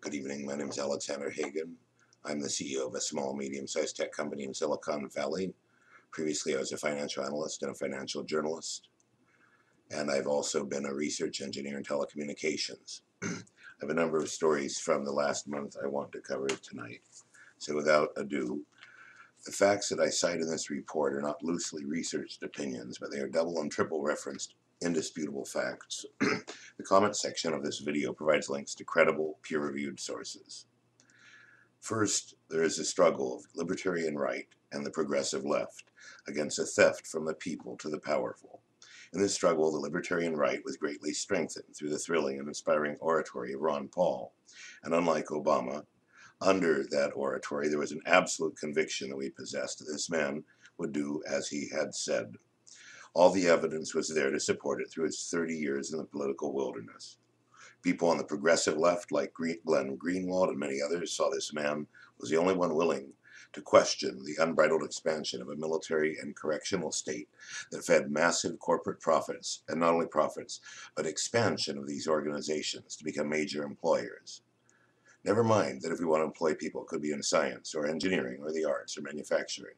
Good evening. My name is Alexander Hagan. I'm the CEO of a small, medium-sized tech company in Silicon Valley. Previously, I was a financial analyst and a financial journalist. And I've also been a research engineer in telecommunications. I have a number of stories from the last month I want to cover tonight. So without ado, the facts that I cite in this report are not loosely researched opinions, but they are double and triple referenced indisputable facts. The comment section of this video provides links to credible, peer-reviewed sources. First, there is a struggle of libertarian right and the progressive left against a theft from the people to the powerful. In this struggle, the libertarian right was greatly strengthened through the thrilling and inspiring oratory of Ron Paul. And unlike Obama, under that oratory, there was an absolute conviction that we possessed that this man would do as he had said. All the evidence was there to support it through his 30 years in the political wilderness. People on the progressive left, like Glenn Greenwald and many others, saw this man was the only one willing to question the unbridled expansion of a military and correctional state that fed massive corporate profits, and not only profits, but expansion of these organizations to become major employers. Never mind that if we want to employ people, it could be in science or engineering or the arts or manufacturing.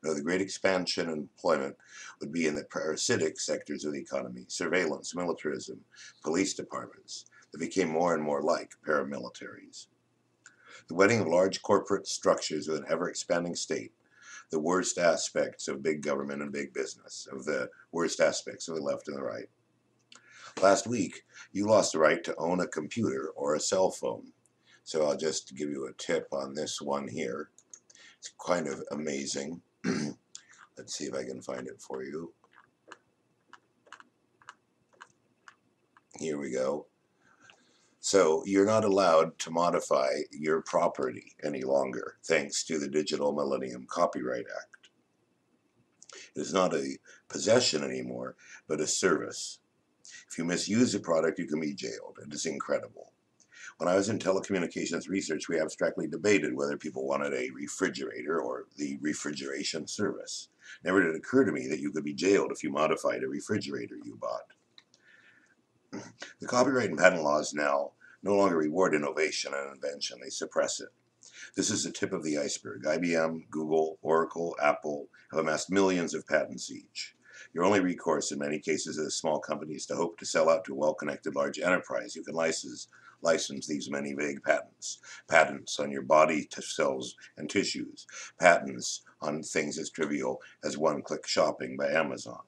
No, the great expansion in employment would be in the parasitic sectors of the economy, surveillance, militarism, police departments, that became more and more like paramilitaries. The wedding of large corporate structures with an ever-expanding state, the worst aspects of big government and big business, of the worst aspects of the left and the right. Last week, you lost the right to own a computer or a cell phone. So I'll just give you a tip on this one here. It's kind of amazing. Let's see if I can find it for you. Here we go. So you're not allowed to modify your property any longer, thanks to the Digital Millennium Copyright Act. It is not a possession anymore, but a service. If you misuse a product, you can be jailed. It is incredible. When I was in telecommunications research, we abstractly debated whether people wanted a refrigerator or the refrigeration service. Never did it occur to me that you could be jailed if you modified a refrigerator you bought. The copyright and patent laws now no longer reward innovation and invention, they suppress it. This is the tip of the iceberg. IBM, Google, Oracle, Apple have amassed millions of patents each. Your only recourse in many cases is small companies to hope to sell out to a well-connected large enterprise who can license these many vague patents. Patents on your body, cells, and tissues. Patents on things as trivial as one-click shopping by Amazon.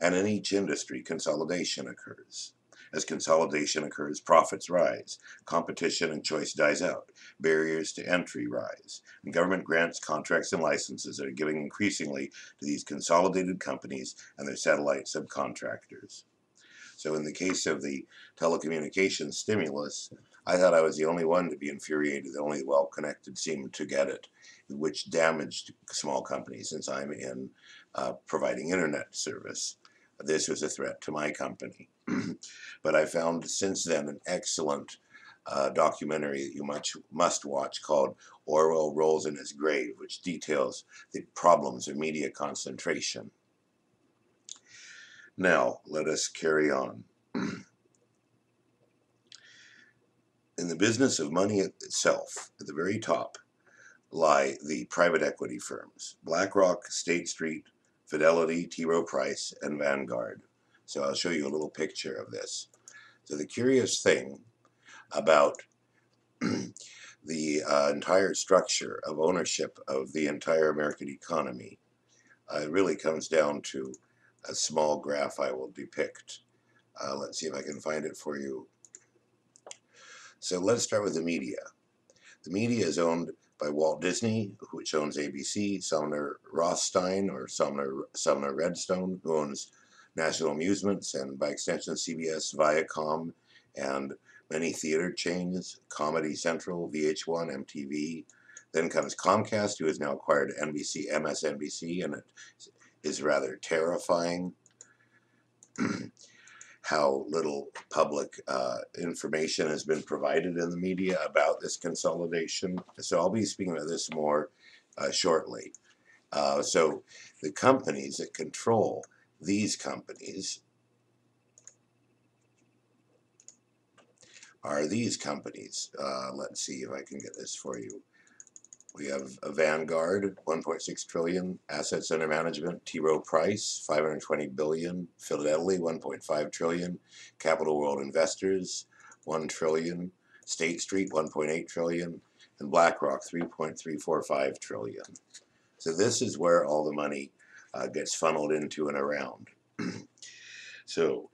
And in each industry, consolidation occurs. As consolidation occurs, profits rise, competition and choice dies out, barriers to entry rise, and government grants, contracts, and licenses are given increasingly to these consolidated companies and their satellite subcontractors. So in the case of the telecommunications stimulus, I thought I was the only one to be infuriated that only the well-connected seemed to get it, which damaged small companies since I'm in providing internet service. This was a threat to my company. But I found since then an excellent documentary that you must watch called Orwell Rolls in His Grave, which details the problems of media concentration. Now, let us carry on. In the business of money itself, at the very top, lie the private equity firms, BlackRock, State Street, Fidelity, T. Rowe Price, and Vanguard. So I'll show you a little picture of this. So the curious thing about the entire structure of ownership of the entire American economy really comes down to a small graph I will depict. Let's see if I can find it for you. So let's start with the media. The media is owned by Walt Disney, which owns ABC, Sumner Rothstein, or Sumner Redstone, who owns National Amusements, and by extension CBS, Viacom, and many theater chains, Comedy Central, VH1, MTV. Then comes Comcast, who has now acquired NBC, MSNBC, and it is rather terrifying how little public information has been provided in the media about this consolidation. So I'll be speaking about this more shortly. So the companies that control these companies are these companies. Let's see if I can get this for you. We have a Vanguard, 1.6 trillion assets under management. T. Rowe Price, 520 billion. Fidelity, 1.5 trillion. Capital World Investors, 1 trillion. State Street, 1.8 trillion. And BlackRock, 3.345 trillion. So this is where all the money gets funneled into and around. So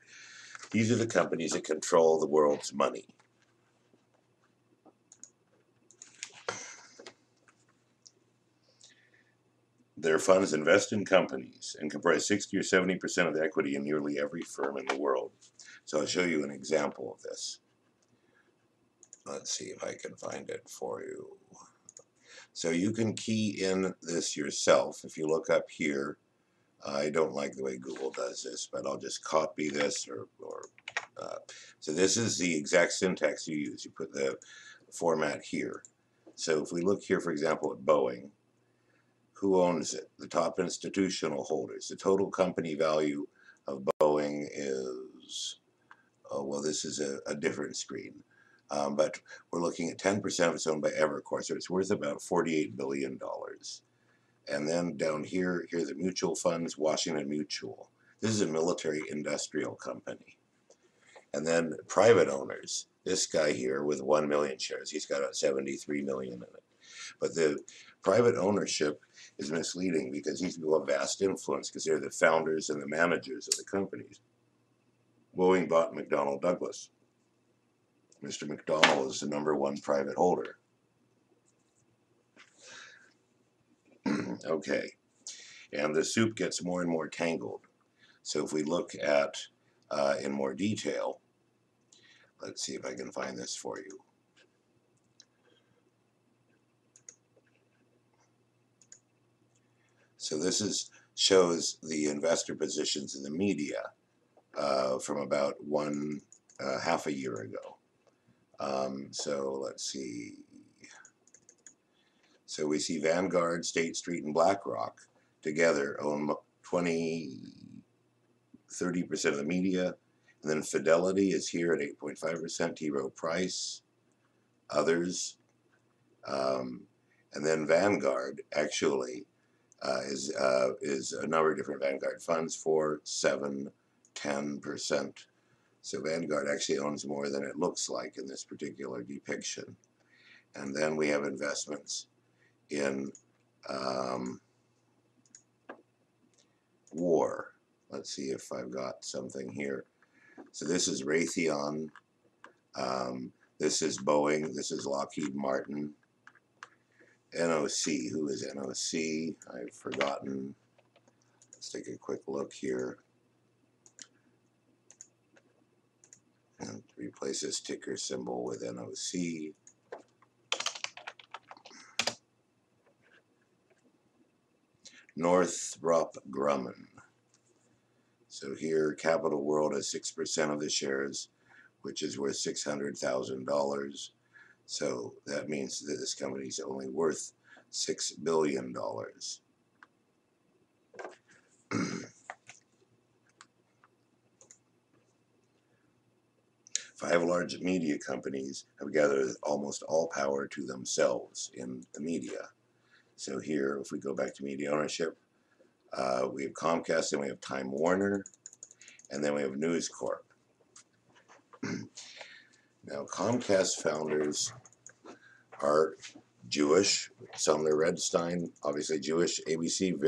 these are the companies that control the world's money. Their funds invest in companies and comprise 60 or 70% of the equity in nearly every firm in the world. So I'll show you an example of this. Let's see if I can find it for you. So you can key in this yourself. If you look up here, I don't like the way Google does this, but I'll just copy this so this is the exact syntax you use. You put the format here. So if we look here, for example, at Boeing, who owns it? The top institutional holders. The total company value of Boeing is, oh, well, this is a different screen. But we're looking at 10% of it's owned by Evercore, so it's worth about $48 billion. And then down here, here are the mutual funds, Washington Mutual. This is a military industrial company. And then private owners, this guy here with 1 million shares, he's got about 73 million in it. But the private ownership is misleading because these people have vast influence because they're the founders and the managers of the companies. Boeing bought McDonnell Douglas. Mr. McDonnell is the #1 private holder. Okay, and the soup gets more and more tangled. So if we look at in more detail, let's see if I can find this for you. So this shows the investor positions in the media from about half a year ago. So let's see. So we see Vanguard, State Street, and BlackRock together own 30% of the media. And then Fidelity is here at 8.5%, T. Rowe Price, others. And then Vanguard actually is a number of different Vanguard funds, 4, 7, 10%. So Vanguard actually owns more than it looks like in this particular depiction. And then we have investments in war. Let's see if I've got something here. So this is Raytheon. This is Boeing. This is Lockheed Martin. NOC. Who is NOC? I've forgotten. Let's take a quick look here. And replace this ticker symbol with NOC. Northrop Grumman. So here, Capital World has 6% of the shares, which is worth $600,000. So that means that this company is only worth $6 billion. 5 large media companies have gathered almost all power to themselves in the media. So here, if we go back to media ownership, we have Comcast, and we have Time Warner, and then we have News Corp. Now, Comcast founders are Jewish. Sumner Redstein, obviously Jewish. ABC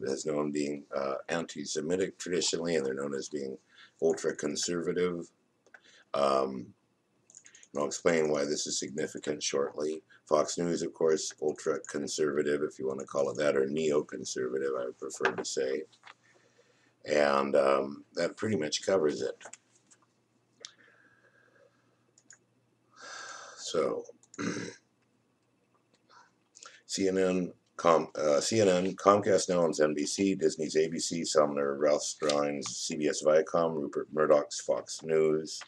has known being anti-Semitic traditionally, and they're known as being ultra-conservative. And I'll explain why this is significant shortly. Fox News, of course, ultra-conservative, if you want to call it that, or neo-conservative, I would prefer to say. And that pretty much covers it. So, CNN, Comcast now owns NBC, Disney's ABC, Sumner, Rothschild's CBS Viacom, Rupert Murdoch's Fox News.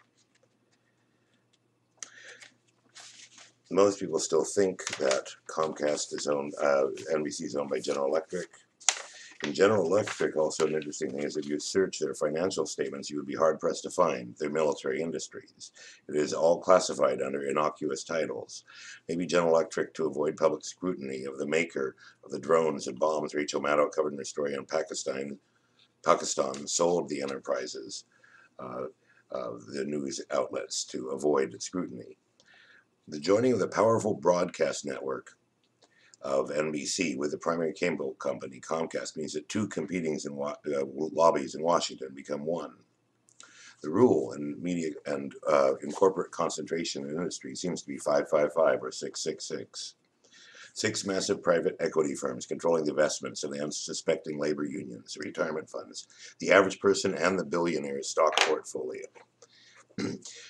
Most people still think that Comcast is owned, NBC is owned by General Electric, In General Electric, also an interesting thing is if you search their financial statements, you would be hard-pressed to find their military industries. It is all classified under innocuous titles. Maybe General Electric, to avoid public scrutiny of the maker of the drones and bombs Rachel Maddow covered in her story on Pakistan, sold the enterprises of the news outlets to avoid scrutiny. The joining of the powerful broadcast network of NBC with the primary cable company, Comcast, means that two competing lobbies in Washington become one. The rule in media and in corporate concentration in industry seems to be 555 or 666. Six massive private equity firms controlling the investments of the unsuspecting labor unions, retirement funds, the average person, and the billionaire's stock portfolio.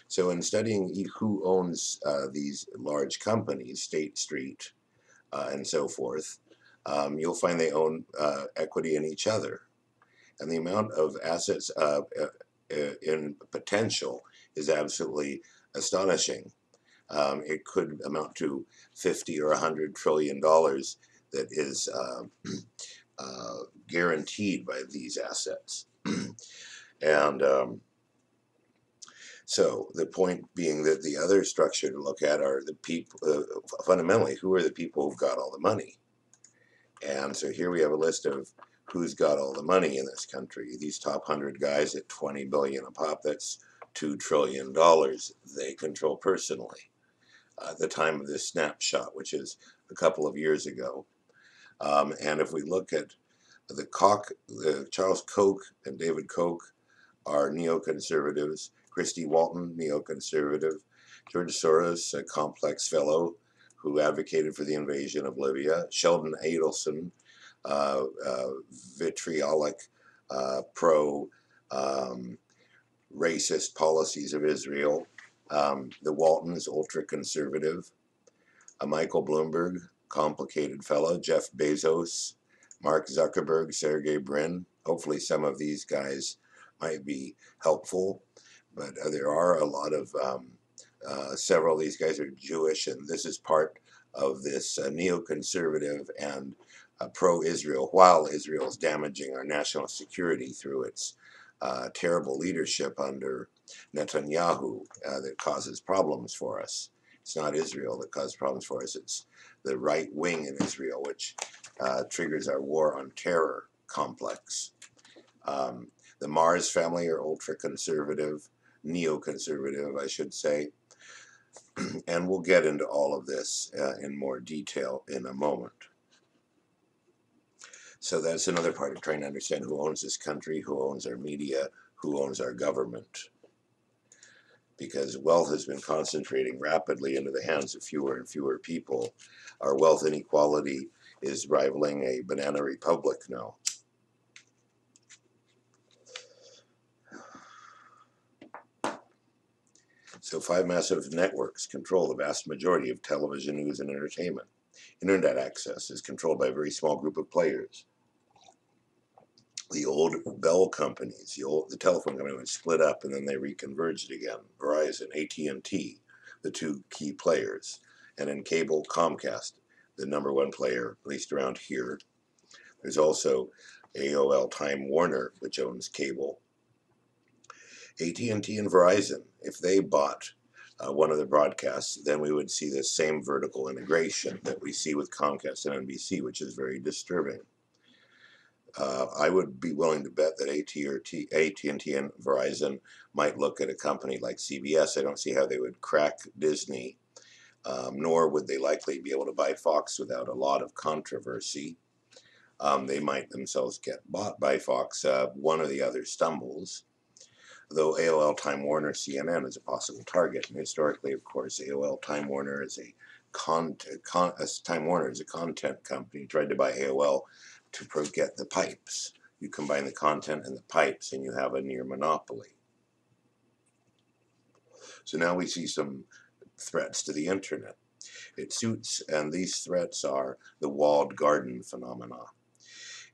So in studying who owns these large companies, State Street, and so forth, you'll find they own equity in each other. And the amount of assets in potential is absolutely astonishing. It could amount to 50 or $100 trillion that is guaranteed by these assets. And so the point being that the other structure to look at are the people, fundamentally, who are the people who've got all the money? And so here we have a list of who's got all the money in this country. These top 100 guys at 20 billion a pop, that's $2 trillion they control personally. At the time of this snapshot, which is a couple of years ago. And if we look at Charles Koch and David Koch are neoconservatives. Christy Walton, neoconservative. George Soros, a complex fellow who advocated for the invasion of Libya. Sheldon Adelson, vitriolic, pro-racist policies of Israel. The Waltons, ultra-conservative. Michael Bloomberg, complicated fellow. Jeff Bezos, Mark Zuckerberg, Sergey Brin. Hopefully some of these guys might be helpful, but there are a lot of, several of these guys are Jewish, and this is part of this neoconservative and pro-Israel, while Israel is damaging our national security through its terrible leadership under Netanyahu that causes problems for us. It's not Israel that causes problems for us, it's the right wing in Israel, which triggers our war on terror complex. The Mars family are ultra-conservative, neoconservative, I should say. And we'll get into all of this in more detail in a moment. So that's another part of trying to understand who owns this country, who owns our media, who owns our government. Because wealth has been concentrating rapidly into the hands of fewer and fewer people. Our wealth inequality is rivaling a banana republic now. So 5 massive networks control the vast majority of television, news, and entertainment. Internet access is controlled by a very small group of players. The old Bell companies, the telephone company was split up and then they reconverged again. Verizon, AT&T, the two key players. And in cable, Comcast, the #1 player, at least around here. There's also AOL Time Warner, which owns cable. AT&T and Verizon, if they bought one of the broadcasts, then we would see the same vertical integration that we see with Comcast and NBC, which is very disturbing. I would be willing to bet that AT&T and Verizon might look at a company like CBS. I don't see how they would crack Disney, nor would they likely be able to buy Fox without a lot of controversy. They might themselves get bought by Fox. One or the other stumbles. Though AOL Time Warner CNN is a possible target. And historically, of course, AOL Time Warner is Time Warner is a content company, tried to buy AOL to get the pipes. You combine the content and the pipes and you have a near monopoly. So now we see some threats to the internet. It suits, and these threats are the walled garden phenomena.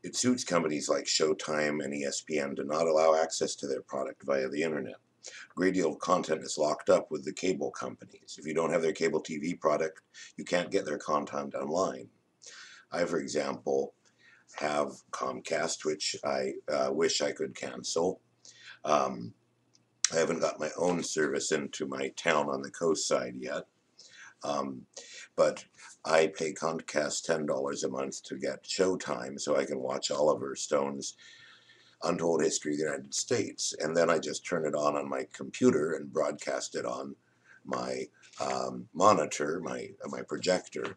It suits companies like Showtime and ESPN to not allow access to their product via the internet. A great deal of content is locked up with the cable companies. If you don't have their cable TV product, you can't get their content online. I, for example, have Comcast, which I wish I could cancel. I haven't got my own service into my town on the coast side yet. But I pay Comcast $10 a month to get Showtime so I can watch Oliver Stone's Untold History of the United States. And then I just turn it on my computer and broadcast it on my monitor, my projector.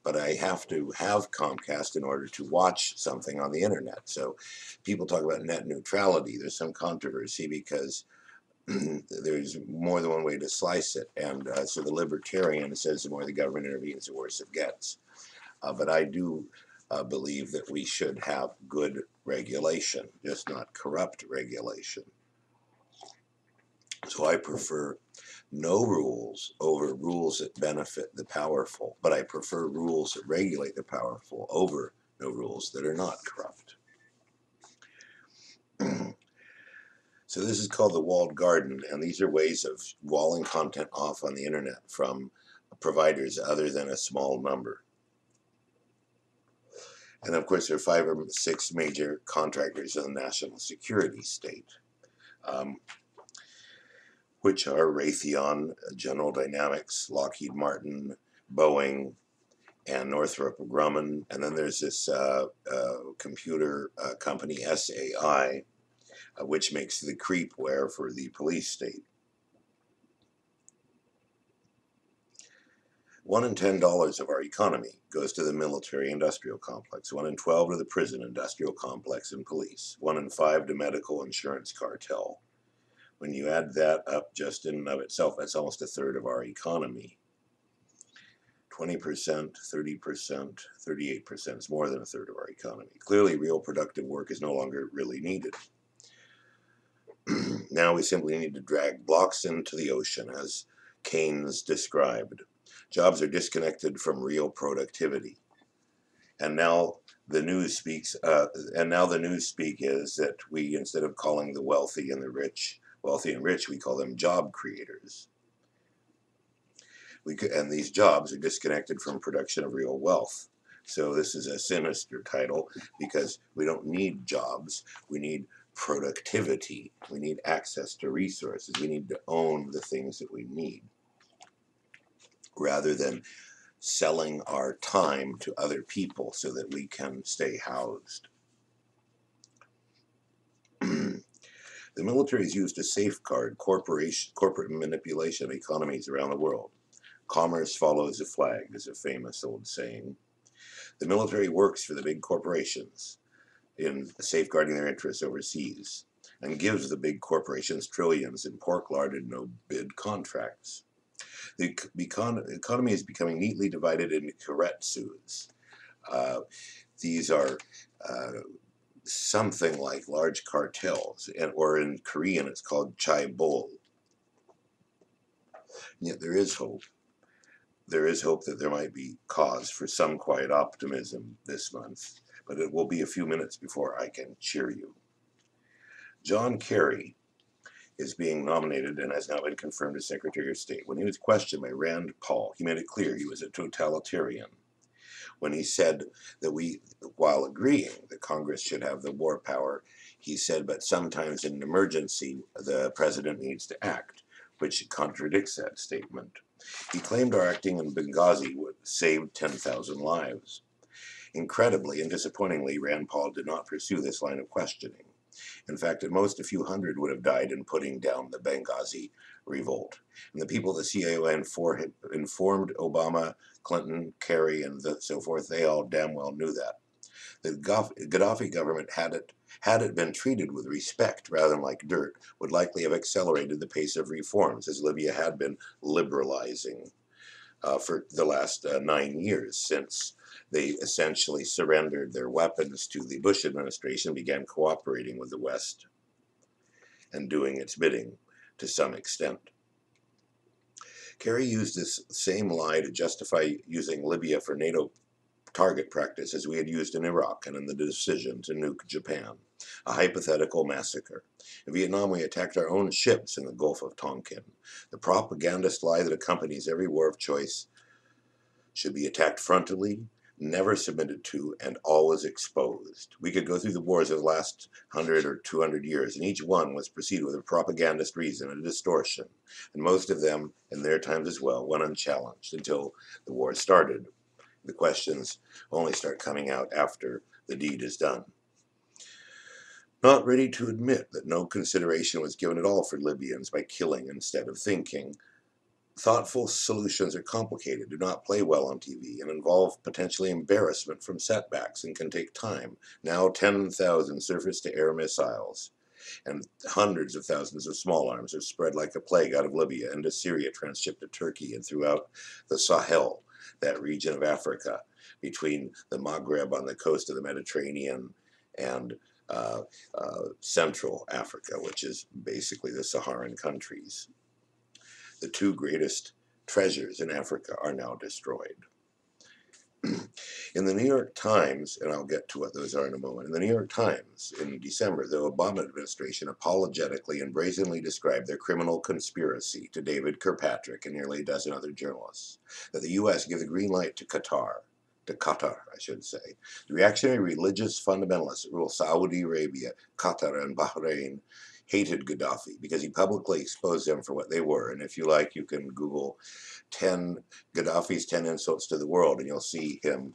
But I have to have Comcast in order to watch something on the internet. So people talk about net neutrality. There's some controversy because there's more than one way to slice it. And so the libertarian says the more the government intervenes, the worse it gets. But I do believe that we should have good regulation, just not corrupt regulation. So I prefer no rules over rules that benefit the powerful, but I prefer rules that regulate the powerful over no rules that are not corrupt. So this is called the walled garden, and these are ways of walling content off on the internet from providers other than a small number. And of course, there are 5 or 6 major contractors in the national security state, which are Raytheon, General Dynamics, Lockheed Martin, Boeing, and Northrop Grumman. And then there's this computer company, SAI, which makes the creepware for the police state. $1 in $10 of our economy goes to the military-industrial complex, 1 in 12 to the prison-industrial complex and police, 1 in 5 to medical insurance cartel. When you add that up just in and of itself, that's almost 1/3 of our economy. 20%, 30%, 38% is more than 1/3 of our economy. Clearly, real productive work is no longer really needed. Now we simply need to drag blocks into the ocean, as Keynes described. Jobs are disconnected from real productivity. And now the news speaks. The news speak is that we, instead of calling the wealthy and rich, we call them job creators. And these jobs are disconnected from production of real wealth. So this is a sinister title because we don't need jobs. We need productivity. We need access to resources. We need to own the things that we need, rather than selling our time to other people so that we can stay housed. The military is used to safeguard corporate manipulation of economies around the world. Commerce follows the flag is a famous old saying. The military works for the big corporations in safeguarding their interests overseas and gives the big corporations trillions in pork lard and no-bid contracts. The economy is becoming neatly divided into keiretsus. These are something like large cartels, or in Korean it's called chaebol. Yet there is hope. There is hope that there might be cause for some quiet optimism this month, but it will be a few minutes before I can cheer you. John Kerry is being nominated and has now been confirmed as Secretary of State. When he was questioned by Rand Paul, he made it clear he was a totalitarian. When he said that while agreeing that Congress should have the war power, he said, but sometimes in an emergency, the president needs to act, which contradicts that statement. He claimed our acting in Benghazi would save 10,000 lives. Incredibly and disappointingly, Rand Paul did not pursue this line of questioning. In fact, at most, a few hundred would have died in putting down the Benghazi revolt. And the people of the CIA informed Obama, Clinton, Kerry, and so forth. They all damn well knew that. The Gaddafi government, had it been treated with respect rather than like dirt, would likely have accelerated the pace of reforms, as Libya had been liberalizing for the last 9 years, since they essentially surrendered their weapons to the Bush administration, began cooperating with the West and doing its bidding to some extent. Kerry used this same lie to justify using Libya for NATO target practice as we had used in Iraq and in the decision to nuke Japan, a hypothetical massacre. In Vietnam, we attacked our own ships in the Gulf of Tonkin. The propagandist lie that accompanies every war of choice should be attacked frontally, never submitted to, and always exposed. We could go through the wars of the last 100 or 200 years, and each one was preceded with a propagandist reason, a distortion, and most of them, in their times as well, went unchallenged until the war started. The questions only start coming out after the deed is done. Not ready to admit that no consideration was given at all for Libyans by killing instead of thinking. Thoughtful solutions are complicated, do not play well on TV, and involve potentially embarrassment from setbacks and can take time. Now 10,000 surface-to-air missiles and hundreds of thousands of small arms are spread like a plague out of Libya into Syria, transshipped to Turkey, and throughout the Sahel, that region of Africa, between the Maghreb on the coast of the Mediterranean and Central Africa, which is basically the Saharan countries. The two greatest treasures in Africa are now destroyed. In the New York Times, and I'll get to what those are in a moment, in the New York Times in December, the Obama administration apologetically and brazenly described their criminal conspiracy to David Kirkpatrick and nearly a dozen other journalists, that the U.S. give the green light to Qatar, I should say. The reactionary religious fundamentalists that rule Saudi Arabia, Qatar, and Bahrain hated Gaddafi because he publicly exposed them for what they were. And if you like, you can Google Gaddafi's 10 insults to the world, and you'll see him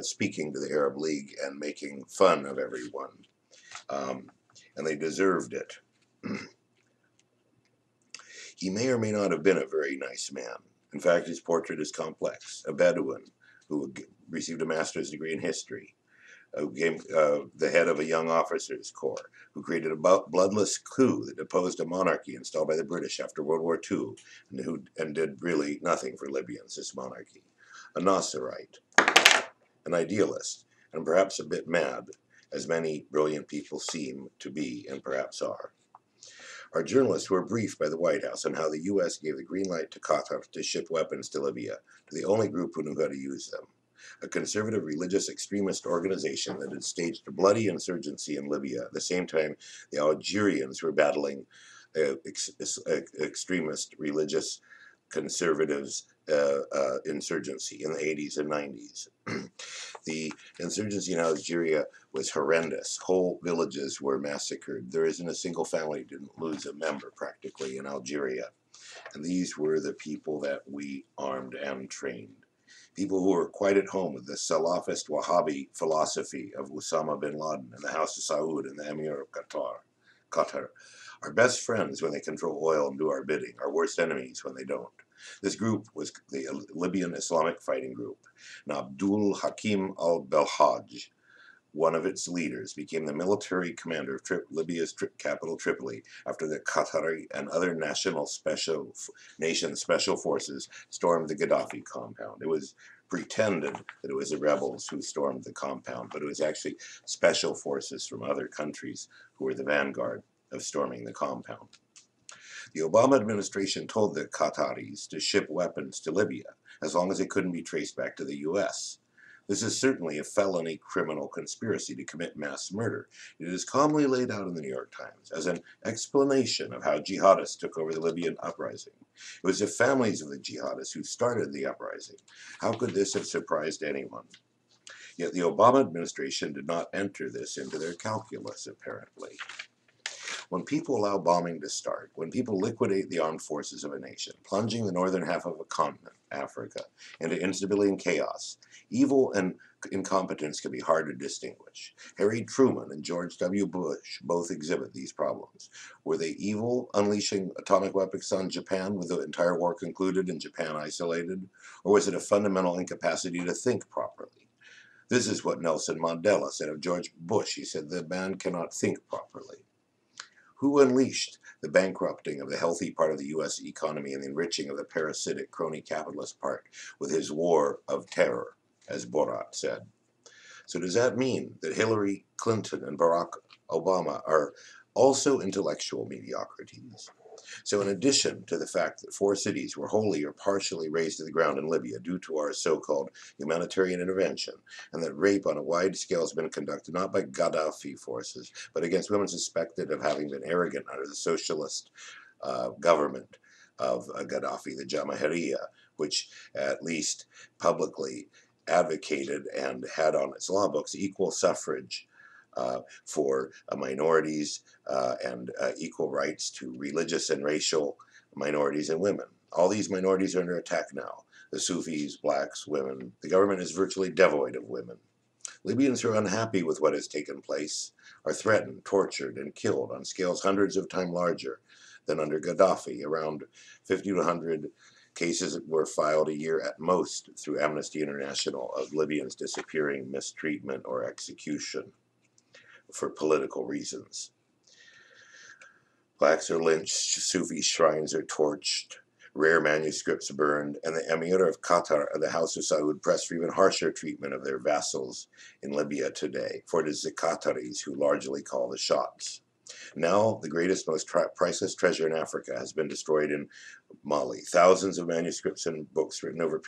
speaking to the Arab League and making fun of everyone. And they deserved it. He may or may not have been a very nice man. In fact, his portrait is complex. A Bedouin who received a master's degree in history, who became the head of a young officers' corps, who created a bloodless coup that deposed a monarchy installed by the British after World War II, and did really nothing for Libyans, this monarchy. A Nasserite, an idealist, and perhaps a bit mad, as many brilliant people seem to be and perhaps are. Our journalists were briefed by the White House on how the U.S. gave the green light to Qatar to ship weapons to Libya, to the only group who knew how to use them. A conservative religious extremist organization that had staged a bloody insurgency in Libya at the same time the Algerians were battling extremist religious conservatives insurgency in the 80s and 90s. The insurgency in Algeria was horrendous. Whole villages were massacred. There isn't a single family that didn't lose a member practically in Algeria. And these were the people that we armed and trained. People who were quite at home with the Salafist Wahhabi philosophy of Osama bin Laden and the House of Saud and the Emir of Qatar. Our best friends when they control oil and do our bidding, our worst enemies when they don't. This group was the Libyan Islamic Fighting Group, and Abdul Hakim al-Belhaj, one of its leaders, became the military commander of Libya's capital Tripoli after the Qatari and other nation special forces stormed the Gaddafi compound. It was pretended that it was the rebels who stormed the compound, but it was actually special forces from other countries who were the vanguard of storming the compound. The Obama administration told the Qataris to ship weapons to Libya as long as they couldn't be traced back to the U.S. This is certainly a felony criminal conspiracy to commit mass murder. It is calmly laid out in the New York Times as an explanation of how jihadists took over the Libyan uprising. It was the families of the jihadists who started the uprising. How could this have surprised anyone? Yet the Obama administration did not enter this into their calculus, apparently. When people allow bombing to start, when people liquidate the armed forces of a nation, plunging the northern half of a continent, Africa, into instability and chaos, evil and incompetence can be hard to distinguish. Harry Truman and George W. Bush both exhibit these problems. Were they evil, unleashing atomic weapons on Japan with the entire war concluded and Japan isolated? Or was it a fundamental incapacity to think properly? This is what Nelson Mandela said of George Bush. He said, "The man cannot think properly." Who unleashed the bankrupting of the healthy part of the U.S. economy and the enriching of the parasitic crony capitalist part with his war of terror, as Borat said? So does that mean that Hillary Clinton and Barack Obama are also intellectual mediocrities? So in addition to the fact that 4 cities were wholly or partially razed to the ground in Libya due to our so-called humanitarian intervention, and that rape on a wide scale has been conducted not by Gaddafi forces, but against women suspected of having been arrogant under the socialist government of Gaddafi, the Jamahiriya, which at least publicly advocated and had on its law books equal suffrage for minorities and equal rights to religious and racial minorities and women. All these minorities are under attack now. The Sufis, blacks, women. The government is virtually devoid of women. Libyans who are unhappy with what has taken place are threatened, tortured, and killed on scales hundreds of times larger than under Gaddafi. Around 50 to 100 cases were filed a year at most through Amnesty International of Libyans disappearing, mistreatment, or execution for political reasons. Blacks are lynched, Sufi shrines are torched, rare manuscripts burned, and the Emir of Qatar and the House of Saud press for even harsher treatment of their vassals in Libya today, for it is the Qataris who largely call the shots. Now, the greatest, most priceless treasure in Africa has been destroyed in Mali. Thousands of manuscripts and books written over